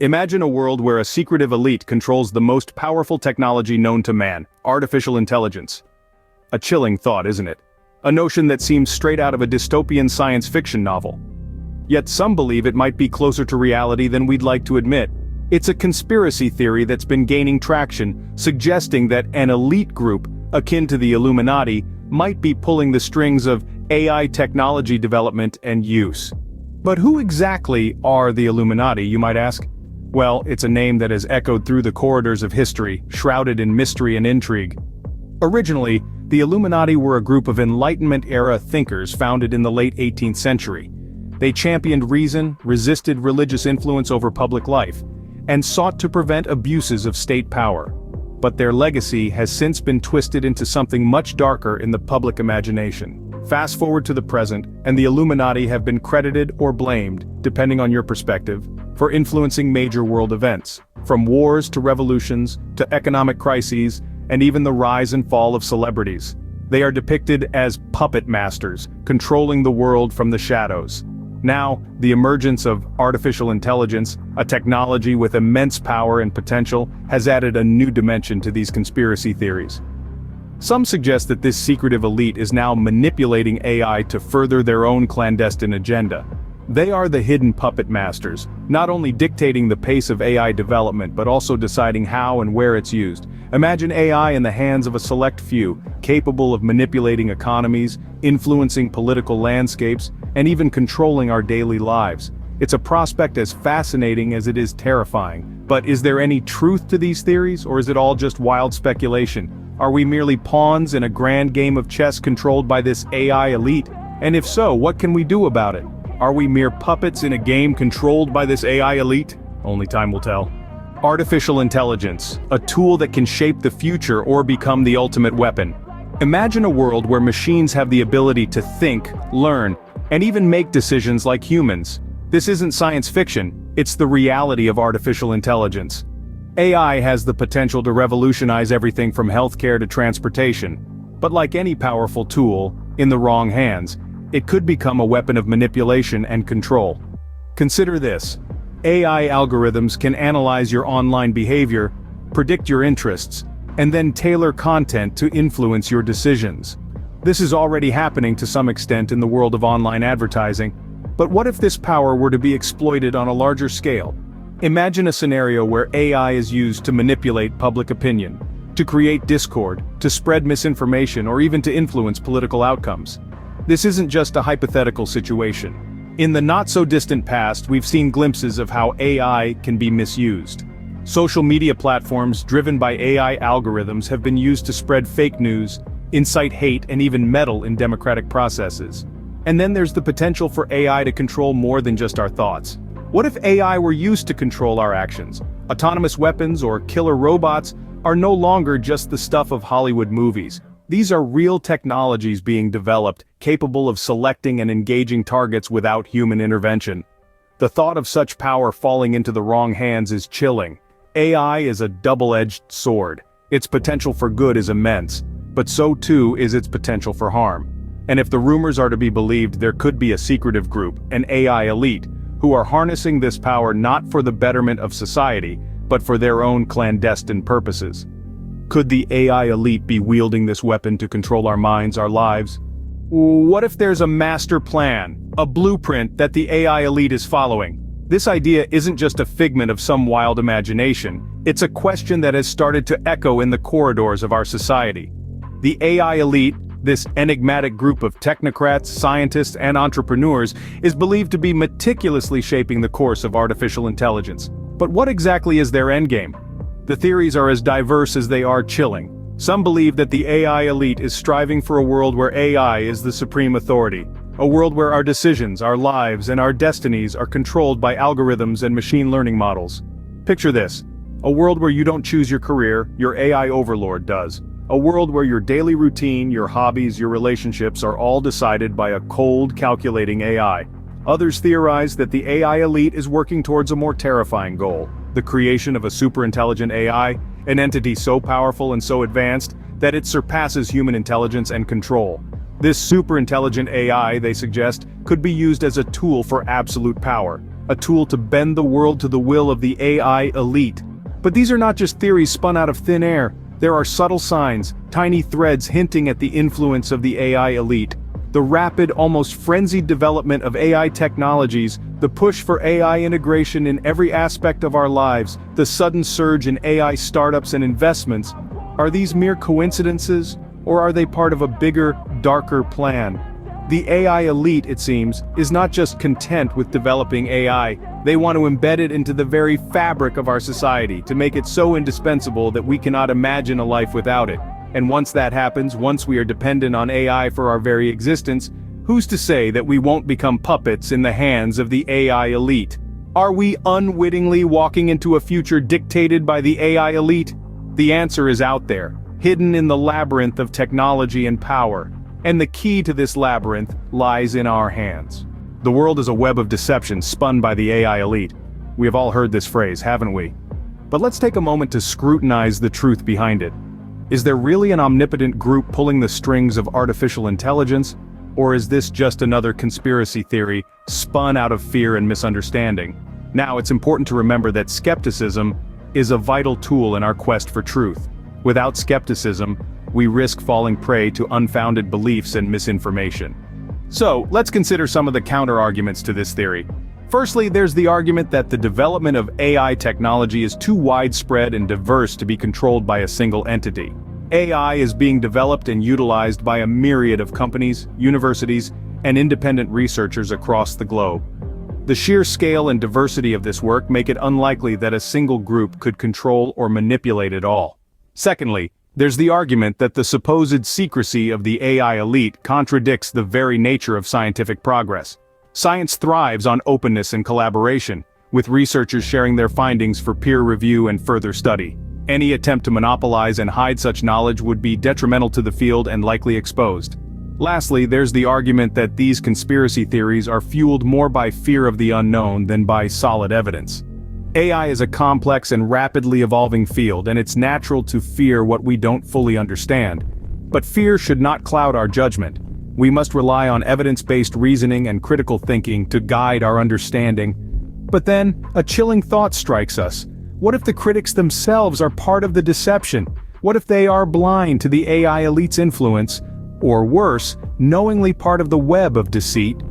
Imagine a world where a secretive elite controls the most powerful technology known to man, artificial intelligence. A chilling thought, isn't it? A notion that seems straight out of a dystopian science fiction novel. Yet some believe it might be closer to reality than we'd like to admit. It's a conspiracy theory that's been gaining traction, suggesting that an elite group, akin to the Illuminati, might be pulling the strings of AI technology development and use. But who exactly are the Illuminati, you might ask? Well, it's a name that has echoed through the corridors of history, shrouded in mystery and intrigue. Originally, the Illuminati were a group of Enlightenment-era thinkers founded in the late 18th century. They championed reason, resisted religious influence over public life, and sought to prevent abuses of state power. But their legacy has since been twisted into something much darker in the public imagination. Fast forward to the present, and the Illuminati have been credited or blamed, depending on your perspective, for influencing major world events, from wars to revolutions, to economic crises, and even the rise and fall of celebrities. They are depicted as puppet masters, controlling the world from the shadows. Now, the emergence of artificial intelligence, a technology with immense power and potential, has added a new dimension to these conspiracy theories. Some suggest that this secretive elite is now manipulating AI to further their own clandestine agenda. They are the hidden puppet masters, not only dictating the pace of AI development but also deciding how and where it's used. Imagine AI in the hands of a select few, capable of manipulating economies, influencing political landscapes, and even controlling our daily lives. It's a prospect as fascinating as it is terrifying. But is there any truth to these theories, or is it all just wild speculation? Are we merely pawns in a grand game of chess controlled by this AI elite? And if so, what can we do about it? Are we mere puppets in a game controlled by this AI elite? Only time will tell. Artificial intelligence, a tool that can shape the future or become the ultimate weapon. Imagine a world where machines have the ability to think, learn, and even make decisions like humans. This isn't science fiction, it's the reality of artificial intelligence. AI has the potential to revolutionize everything from healthcare to transportation. But like any powerful tool, in the wrong hands, it could become a weapon of manipulation and control. Consider this. AI algorithms can analyze your online behavior, predict your interests, and then tailor content to influence your decisions. This is already happening to some extent in the world of online advertising. But what if this power were to be exploited on a larger scale? Imagine a scenario where AI is used to manipulate public opinion, to create discord, to spread misinformation, or even to influence political outcomes. This isn't just a hypothetical situation. In the not-so-distant past, we've seen glimpses of how AI can be misused. Social media platforms driven by AI algorithms have been used to spread fake news, incite hate, and even meddle in democratic processes. And then there's the potential for AI to control more than just our thoughts. What if AI were used to control our actions? Autonomous weapons or killer robots are no longer just the stuff of Hollywood movies. These are real technologies being developed, capable of selecting and engaging targets without human intervention. The thought of such power falling into the wrong hands is chilling. AI is a double-edged sword. Its potential for good is immense, but so too is its potential for harm. And if the rumors are to be believed, there could be a secretive group, an AI elite, who are harnessing this power not for the betterment of society, but for their own clandestine purposes. Could the AI elite be wielding this weapon to control our minds, our lives? What if there's a master plan, a blueprint that the AI elite is following? This idea isn't just a figment of some wild imagination, it's a question that has started to echo in the corridors of our society. The AI elite, this enigmatic group of technocrats, scientists, and entrepreneurs, is believed to be meticulously shaping the course of artificial intelligence. But what exactly is their endgame? The theories are as diverse as they are chilling. Some believe that the AI elite is striving for a world where AI is the supreme authority. A world where our decisions, our lives, and our destinies are controlled by algorithms and machine learning models. Picture this. A world where you don't choose your career, your AI overlord does. A world where your daily routine, your hobbies, your relationships are all decided by a cold, calculating AI. Others theorize that the AI elite is working towards a more terrifying goal, the creation of a superintelligent AI, an entity so powerful and so advanced that it surpasses human intelligence and control. This superintelligent AI, they suggest, could be used as a tool for absolute power. a tool to bend the world to the will of the AI elite. But these are not just theories spun out of thin air. There are subtle signs, tiny threads hinting at the influence of the AI elite. The rapid, almost frenzied development of AI technologies, the push for AI integration in every aspect of our lives, the sudden surge in AI startups and investments. Are these mere coincidences, or are they part of a bigger, darker plan? The AI elite, it seems, is not just content with developing AI, they want to embed it into the very fabric of our society, to make it so indispensable that we cannot imagine a life without it. And once that happens, once we are dependent on AI for our very existence, who's to say that we won't become puppets in the hands of the AI elite? Are we unwittingly walking into a future dictated by the AI elite? The answer is out there, hidden in the labyrinth of technology and power. And the key to this labyrinth lies in our hands. The world is a web of deception spun by the AI elite. We have all heard this phrase, haven't we? But let's take a moment to scrutinize the truth behind it. Is there really an omnipotent group pulling the strings of artificial intelligence? Or is this just another conspiracy theory, spun out of fear and misunderstanding? Now, it's important to remember that skepticism is a vital tool in our quest for truth. Without skepticism, we risk falling prey to unfounded beliefs and misinformation. So, let's consider some of the counter-arguments to this theory. Firstly, there's the argument that the development of AI technology is too widespread and diverse to be controlled by a single entity. AI is being developed and utilized by a myriad of companies, universities, and independent researchers across the globe. The sheer scale and diversity of this work make it unlikely that a single group could control or manipulate it all. Secondly, there's the argument that the supposed secrecy of the AI elite contradicts the very nature of scientific progress. Science thrives on openness and collaboration, with researchers sharing their findings for peer review and further study. Any attempt to monopolize and hide such knowledge would be detrimental to the field and likely exposed. Lastly, there's the argument that these conspiracy theories are fueled more by fear of the unknown than by solid evidence. AI is a complex and rapidly evolving field, and it's natural to fear what we don't fully understand. But fear should not cloud our judgment. We must rely on evidence-based reasoning and critical thinking to guide our understanding. But then, a chilling thought strikes us. What if the critics themselves are part of the deception? What if they are blind to the AI elite's influence? Or worse, knowingly part of the web of deceit?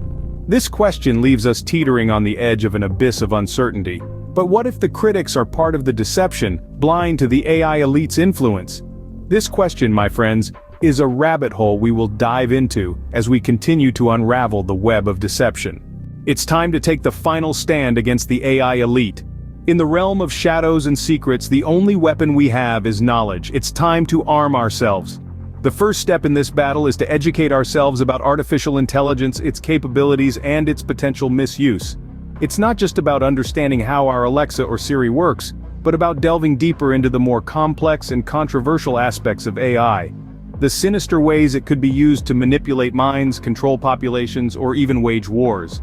This question leaves us teetering on the edge of an abyss of uncertainty. But what if the critics are part of the deception, blind to the AI elite's influence? This question, my friends, is a rabbit hole we will dive into as we continue to unravel the web of deception. It's time to take the final stand against the AI elite. In the realm of shadows and secrets, the only weapon we have is knowledge. It's time to arm ourselves. The first step in this battle is to educate ourselves about artificial intelligence, its capabilities, and its potential misuse. It's not just about understanding how our Alexa or Siri works, but about delving deeper into the more complex and controversial aspects of AI. The sinister ways it could be used to manipulate minds, control populations, or even wage wars.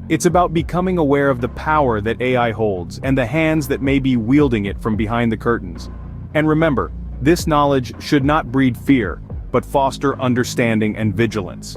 It's about becoming aware of the power that AI holds, and the hands that may be wielding it from behind the curtains. And remember, this knowledge should not breed fear, but foster understanding and vigilance.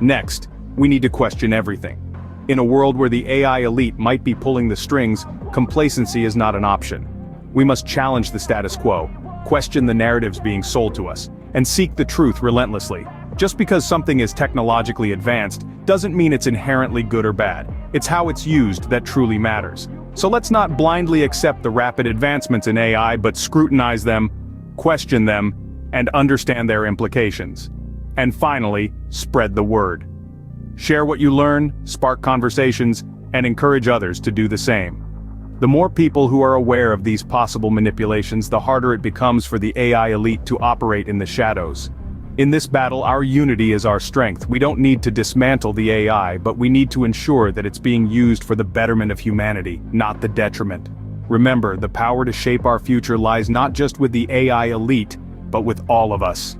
Next, we need to question everything. In a world where the AI elite might be pulling the strings, complacency is not an option. We must challenge the status quo, question the narratives being sold to us, and seek the truth relentlessly. Just because something is technologically advanced doesn't mean it's inherently good or bad. It's how it's used that truly matters. So let's not blindly accept the rapid advancements in AI, but scrutinize them, question them, and understand their implications. And finally, spread the word. Share what you learn, spark conversations, and encourage others to do the same. The more people who are aware of these possible manipulations, the harder it becomes for the AI elite to operate in the shadows. In this battle, our unity is our strength. We don't need to dismantle the AI, but we need to ensure that it's being used for the betterment of humanity, not the detriment. Remember, the power to shape our future lies not just with the AI elite, but with all of us.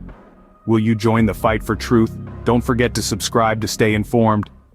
Will you join the fight for truth? Don't forget to subscribe to stay informed.